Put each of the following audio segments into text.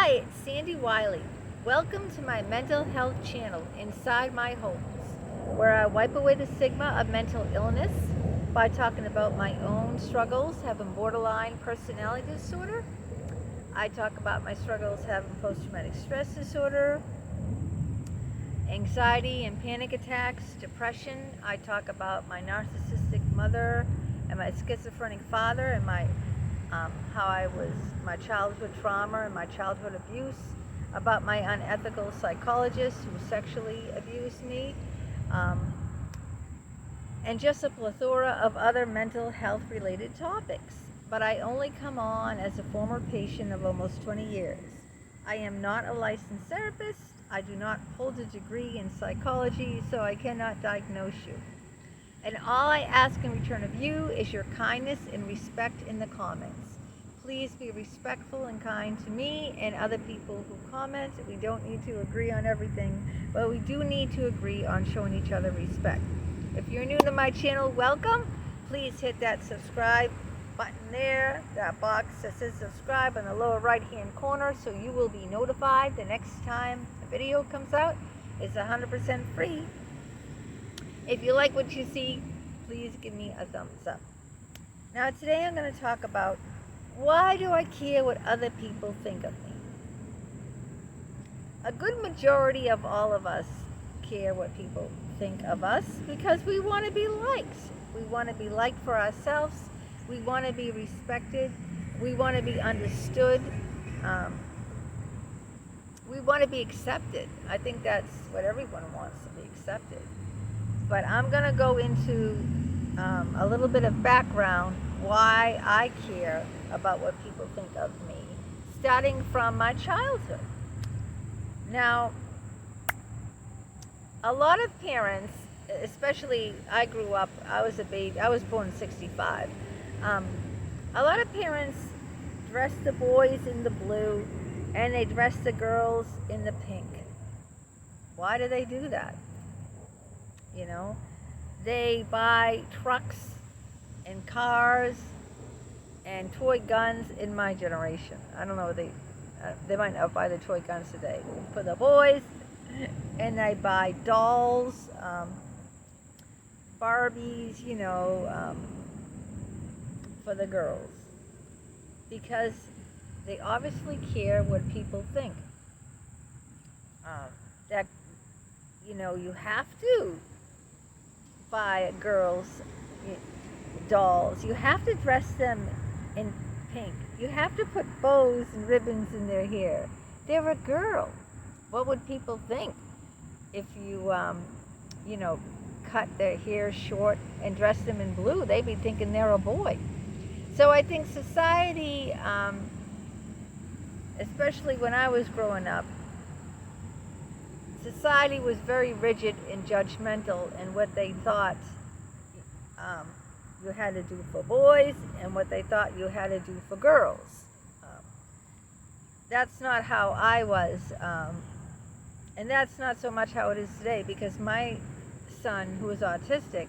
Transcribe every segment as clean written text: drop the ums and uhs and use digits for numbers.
Hi, it's Sandy Wyllie. Welcome to my mental health channel, Inside My Homes, where I wipe away the stigma of mental illness by talking about my own struggles having borderline personality disorder. I talk about my struggles having post-traumatic stress disorder, anxiety and panic attacks, depression. I talk about my narcissistic mother and my schizophrenic father and my my childhood trauma and my childhood abuse, about my unethical psychologist who sexually abused me, and just a plethora of other mental health related topics. But I only come on as a former patient of almost 20 years. I am not a licensed therapist. I do not hold a degree in psychology, so I cannot diagnose you. And all I ask in return of you is your kindness and respect in the comments. Please be respectful and kind to me and other people who comment. We don't need to agree on everything, but we do need to agree on showing each other respect. If you're new to my channel, welcome. Please hit that subscribe button there, that box that says subscribe in the lower right hand corner, so you will be notified the next time a video comes out. It's 100% free. If you like what you see, please give me a thumbs up. Now today I'm going to talk about, why do I care what other people think of me? A good majority of all of us care what people think of us because we want to be liked. We want to be liked for ourselves. We want to be respected. We want to be understood. We want to be accepted. I think that's what everyone wants, to be accepted. But I'm going to go into a little bit of background why I care about what people think of me, starting from my childhood. Now, a lot of parents, especially I grew up, I was a baby, I was born in 65. A lot of parents dress the boys in the blue and they dress the girls in the pink. Why do they do that? You know, they buy trucks and cars and toy guns in my generation. I don't know, they might not buy the toy guns today for the boys, and they buy dolls, Barbies, for the girls, because they obviously care what people think. That, you have to buy girls dolls. You have to dress them in pink. You have to put bows and ribbons in their hair. They're a girl. What would people think if you, cut their hair short and dress them in blue? They'd be thinking they're a boy. So I think society, especially when I was growing up, society was very rigid and judgmental in what they thought you had to do for boys and what they thought you had to do for girls. That's not how I was, and that's not so much how it is today, because my son, who is autistic,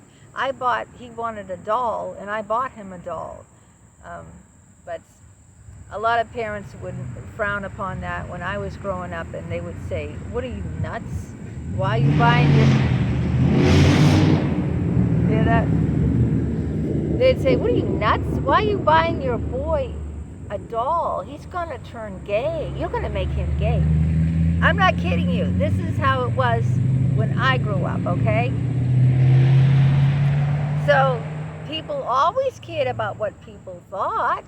he wanted a doll, and I bought him a doll. But a lot of parents would frown upon that when I was growing up, and they would say, "What are you, nuts? Why are you buying your..." Hear that? They'd say, "What are you, nuts? Why are you buying your boy a doll? He's going to turn gay. You're going to make him gay." I'm not kidding you. This is how it was when I grew up, okay? So people always cared about what people thought,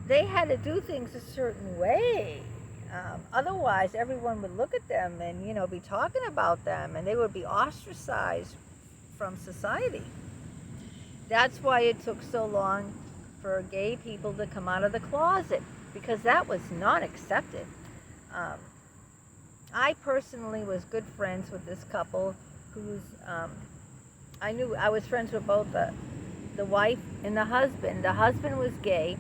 They had to do things a certain way. Otherwise, everyone would look at them and, be talking about them, and they would be ostracized from society. That's why it took so long for gay people to come out of the closet, because that was not accepted. I personally was good friends with this couple who's, I was friends with both the wife and the husband. The husband was gay,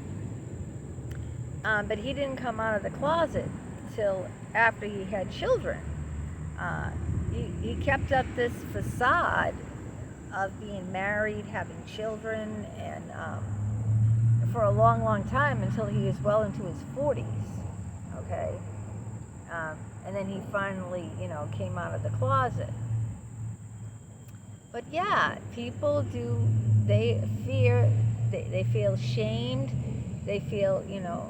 but he didn't come out of the closet till after he had children. He kept up this facade of being married, having children, and for a long, long time, until he was well into his 40s. okay? And then he finally, came out of the closet. But yeah, people they feel shamed, they feel,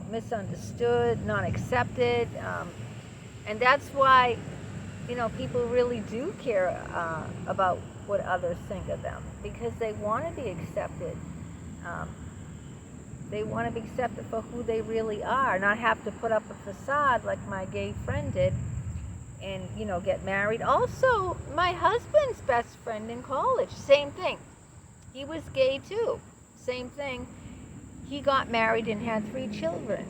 misunderstood, not accepted, and that's why, people really do care about what others think of them, because they want to be accepted. They want to be accepted for who they really are, not have to put up a facade like my gay friend did and, get married. Also, my husband's best friend in college, same thing. He was gay too, same thing. He got married and had 3 children.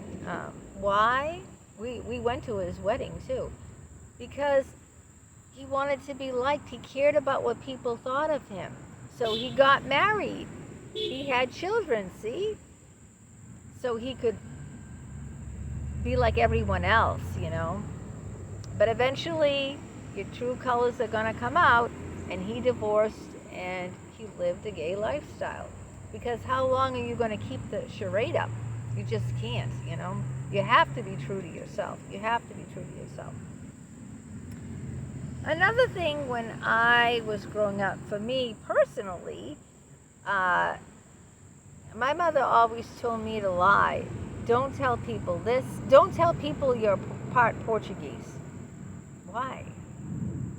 Why? We went to his wedding too, because he wanted to be liked. He cared about what people thought of him. So he got married. He had children, see? So he could be like everyone else, But eventually, your true colors are going to come out, and he divorced, and he lived a gay lifestyle. Because how long are you going to keep the charade up? You just can't, You have to be true to yourself. You have to be true to yourself. Another thing, when I was growing up, for me personally, my mother always told me to lie. Don't tell people this. Don't tell people you're part Portuguese. Why?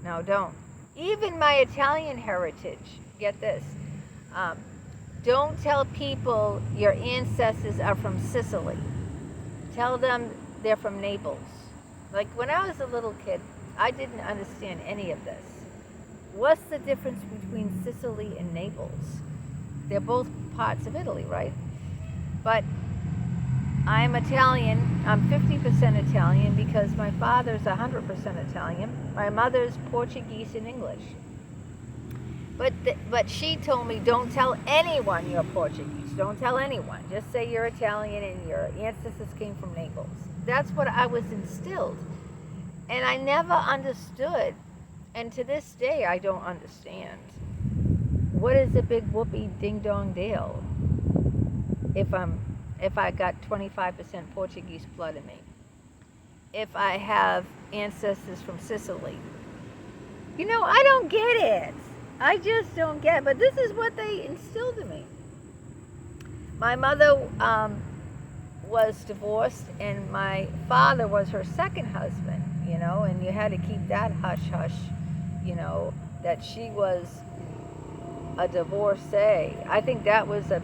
No, don't. Even my Italian heritage, get this. Don't tell people your ancestors are from Sicily. Tell them they're from Naples. Like when I was a little kid, I didn't understand any of this. What's the difference between Sicily and Naples? They're both parts of Italy, right? But I'm Italian. I'm 50% Italian because my father's 100% Italian. My mother's Portuguese and English. But she told me, don't tell anyone you're Portuguese. Don't tell anyone. Just say you're Italian and your ancestors came from Naples. That's what I was instilled. And I never understood. And to this day, I don't understand. What is the big whoopee ding dong deal if I got 25% Portuguese blood in me? If I have ancestors from Sicily? I don't get it. I just don't get it. But this is what they instilled in me. My mother was divorced, and my father was her second husband, and you had to keep that hush-hush, that she was a divorcee. I think that was a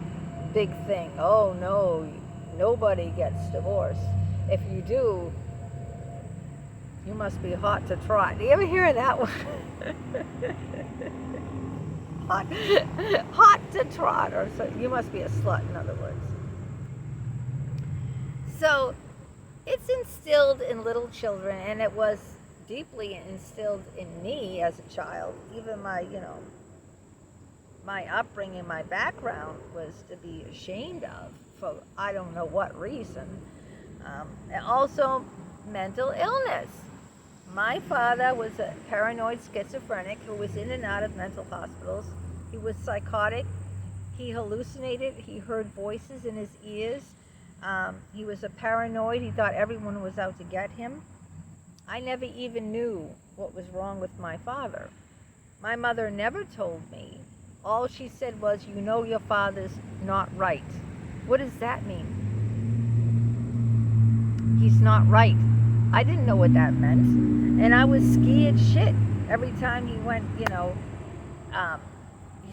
big thing. Oh no, nobody gets divorced. If you do, you must be hot to trot. Do you ever hear that one? hot to trot, or so. You must be a slut, in other words. So it's instilled in little children, and it was deeply instilled in me as a child. Even my upbringing, my background was to be ashamed of for I don't know what reason. And also mental illness. My father was a paranoid schizophrenic who was in and out of mental hospitals. He was psychotic. He hallucinated. He heard voices in his ears. He was a paranoid. He thought everyone was out to get him. I never even knew what was wrong with my father. My mother never told me. All she said was, your father's not right. What does that mean? He's not right. I didn't know what that meant. And I was scared shit every time he went, he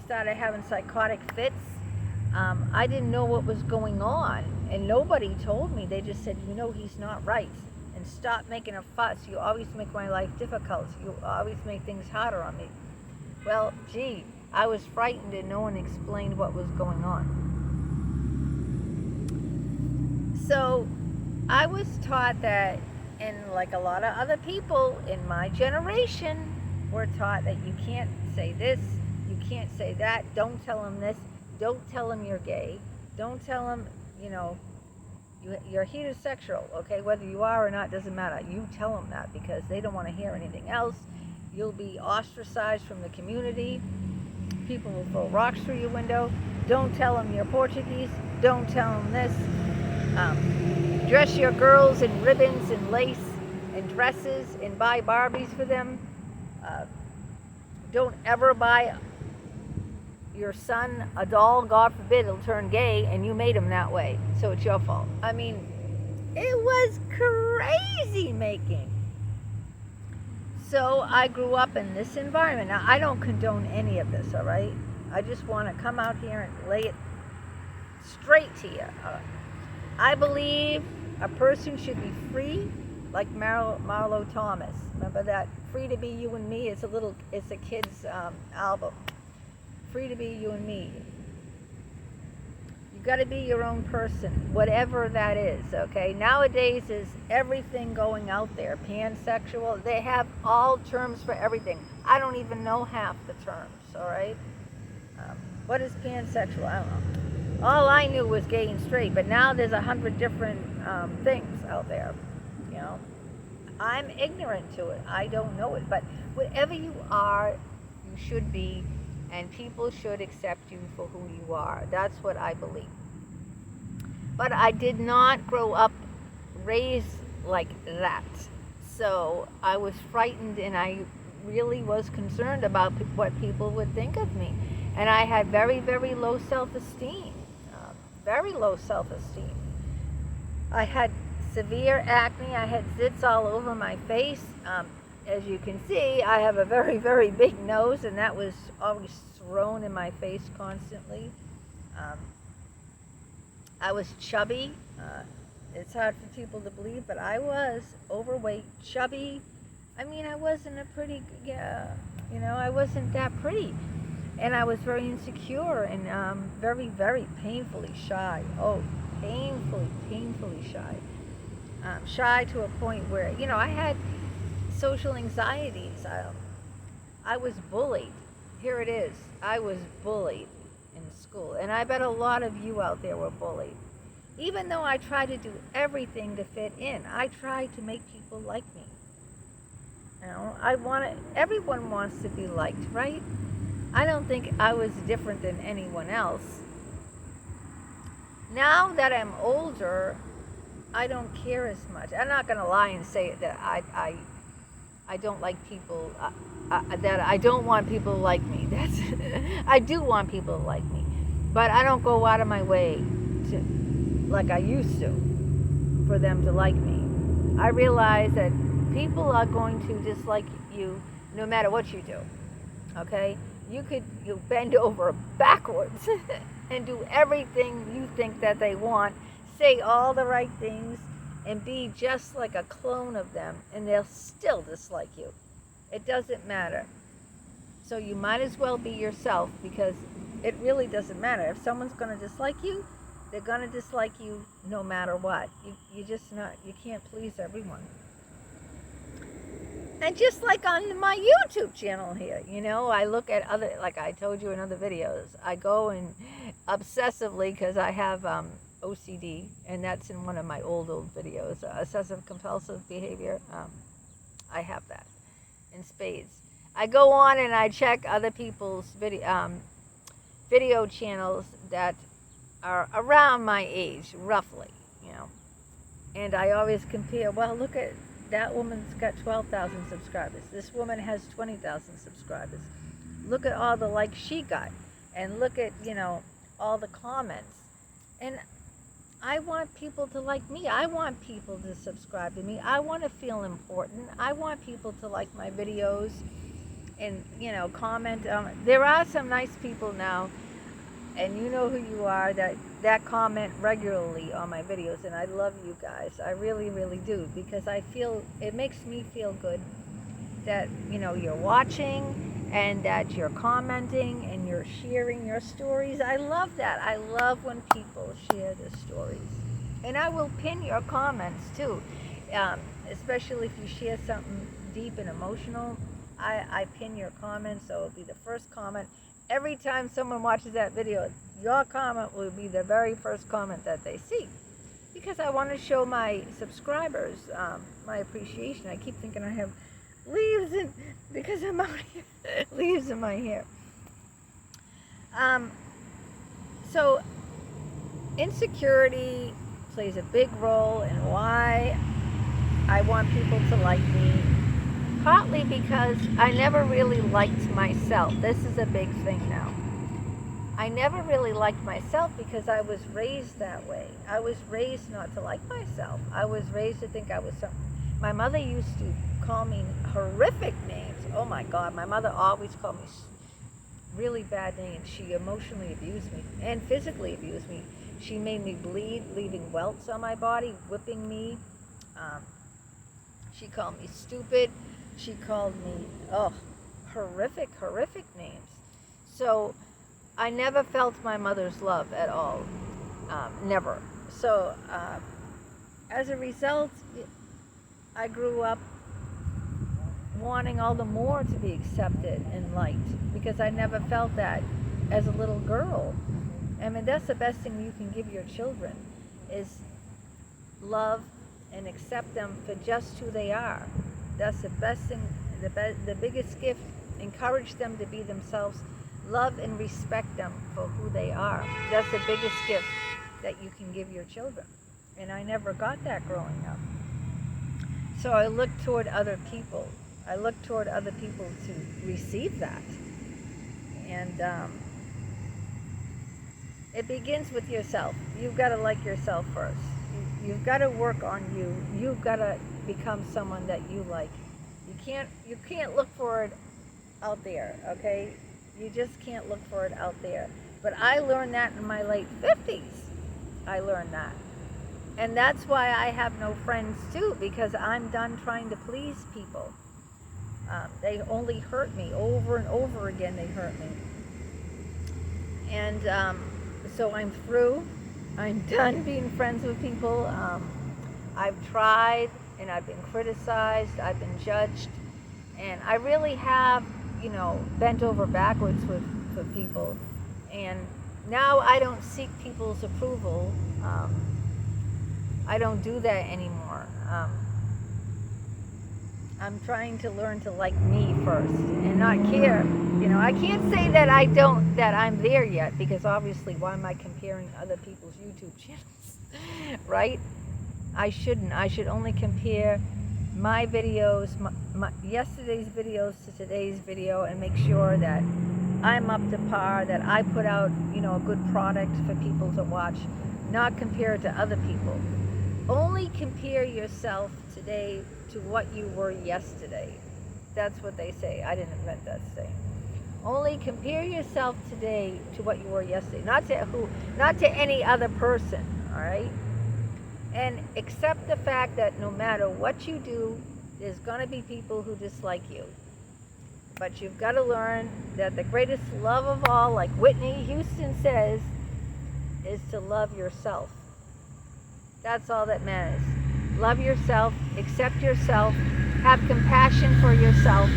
started having psychotic fits. I didn't know what was going on. And nobody told me. They just said, he's not right. And stop making a fuss. You always make my life difficult. You always make things harder on me. Well, gee, I was frightened and no one explained what was going on. So I was taught that, and like a lot of other people in my generation were taught that you can't say this, you can't say that, don't tell them this, don't tell them you're gay, don't tell them, you're heterosexual, okay? Whether you are or not doesn't matter. You tell them that because they don't want to hear anything else. You'll be ostracized from the community. People will throw rocks through your window. Don't tell them you're Portuguese. Don't tell them this. dress your girls in ribbons and lace and dresses and buy Barbies for them. Don't ever buy your son a doll. God forbid he'll turn gay and you made him that way, so it's your fault. I mean, it was crazy making. So I grew up in this environment. Now, I don't condone any of this, all right? I just want to come out here and lay it straight to you. I believe a person should be free, like Marlo Thomas. Remember that? Free to be you and me. It's a kid's album. Free to be you and me. You got to be your own person, whatever that is, okay? Nowadays is everything going out there. Pansexual, they have all terms for everything. I don't even know half the terms, all right? What is pansexual? I don't know. All I knew was gay and straight, but now there's 100 different things out there, you know? I'm ignorant to it. I don't know it, but whatever you are, you should be, and people should accept you for who you are. That's what I believe. But I did not grow up raised like that. So I was frightened, and I really was concerned about what people would think of me. And I had very, very low self-esteem. Very low self-esteem. I had severe acne. I had zits all over my face. As you can see, I have a very, very big nose, and that was always thrown in my face constantly. I was chubby. It's hard for people to believe, but I was overweight, chubby. I mean, I wasn't a pretty, I wasn't that pretty. And I was very insecure and very, very painfully shy. Oh, painfully shy. Shy to a point where, I had social anxieties. I was bullied. Here it is. I was bullied in school. And I bet a lot of you out there were bullied. Even though I tried to do everything to fit in, I tried to make people like me. Everyone wants to be liked, right? I don't think I was different than anyone else. Now that I'm older, I don't care as much. I'm not going to lie and say that I don't like people, that I don't want people to like me. I do want people to like me. But I don't go out of my way to, like I used to, for them to like me. I realize that people are going to dislike you no matter what you do, okay? You bend over backwards and do everything you think that they want, say all the right things, and be just like a clone of them, and they'll still dislike you. It doesn't matter. So you might as well be yourself, because it really doesn't matter. If someone's going to dislike you, they're going to dislike you no matter what. You can't please everyone. And just like on my YouTube channel here, I look at other, like I told you in other videos, I go and obsessively, because I have OCD, and that's in one of my old videos, obsessive compulsive behavior. I have that in spades. I go on and I check other people's video channels that are around my age, roughly, and I always compare. Well, look at that woman's got 12,000 subscribers. This woman has 20,000 subscribers. Look at all the likes she got, and look at all the comments. And I want people to like me. I want people to subscribe to me. I want to feel important. I want people to like my videos and, comment. There are some nice people now, and you know who you are, that comment regularly on my videos, and I love you guys. I really, really do, because it makes me feel good that, you're watching and that you're commenting and you're sharing your stories. I love that. I love when people share their stories. And I will pin your comments too, especially if you share something deep and emotional. I pin your comments, so it'll be the first comment. Every time someone watches that video, your comment will be the very first comment that they see, because I want to show my subscribers my appreciation. I keep thinking I have leaves because I'm out here, leaves in my hair. So insecurity plays a big role in why I want people to like me. Partly because I never really liked myself. This is a big thing now. I never really liked myself because I was raised that way. I was raised not to like myself. I was raised to think I was something. My mother used to call me horrific names. Oh my God, my mother always called me really bad names. She emotionally abused me and physically abused me. She made me bleed, leaving welts on my body, whipping me. She called me stupid. She called me, horrific names. So I never felt my mother's love at all. Never. So as a result, I grew up wanting all the more to be accepted and liked because I never felt that as a little girl. I mean, that's the best thing you can give your children is love and accept them for just who they are. That's the best thing, the biggest gift. Encourage them to be themselves. Love and respect them for who they are. That's the biggest gift that you can give your children. And I never got that growing up. So I look toward other people. I look toward other people to receive that. And it begins with yourself. You've got to like yourself first. You've got to work on you. You've got to become someone that you like. You can't look for it out there, okay? You just can't look for it out there. But I learned that in my late 50s. I learned that. And that's why I have no friends too, because I'm done trying to please people. They only hurt me over and over again. They hurt me. And so I'm through. I'm done being friends with people. I've tried and I've been criticized. I've been judged. And I really have, bent over backwards for people. And now I don't seek people's approval. I don't do that anymore. I'm trying to learn to like me first and not care. I can't say that I'm there yet, because obviously why am I comparing other people's YouTube channels, right? I shouldn't. I should only compare my videos, my yesterday's videos to today's video, and make sure that I'm up to par, that I put out, a good product for people to watch, not compare it to other people. Only compare yourself today to what you were yesterday. That's what they say. I didn't invent that saying. Only compare yourself today to what you were yesterday, not to any other person, all right? And accept the fact that no matter what you do, there's going to be people who dislike you. But you've got to learn that the greatest love of all, like Whitney Houston says, is to love yourself. That's all that matters. Love yourself, accept yourself, have compassion for yourself,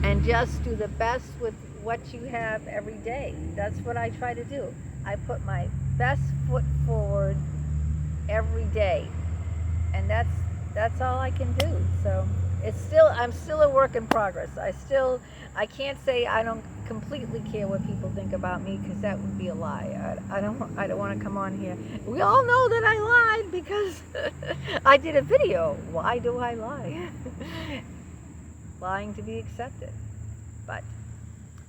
and just do the best with what you have every day. That's what I try to do. I put my best foot forward every day, and that's all I can do. So I'm still a work in progress. I can't say I don't completely care what people think about me, because that would be a lie. I don't want to come on here. We all know that I lied because I did a video. Why do I lie? Lying to be accepted. But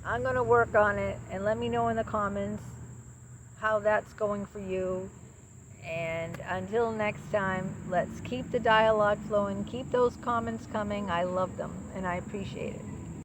I'm going to work on it, and let me know in the comments how that's going for you. And until next time, let's keep the dialogue flowing. Keep those comments coming. I love them, and I appreciate it.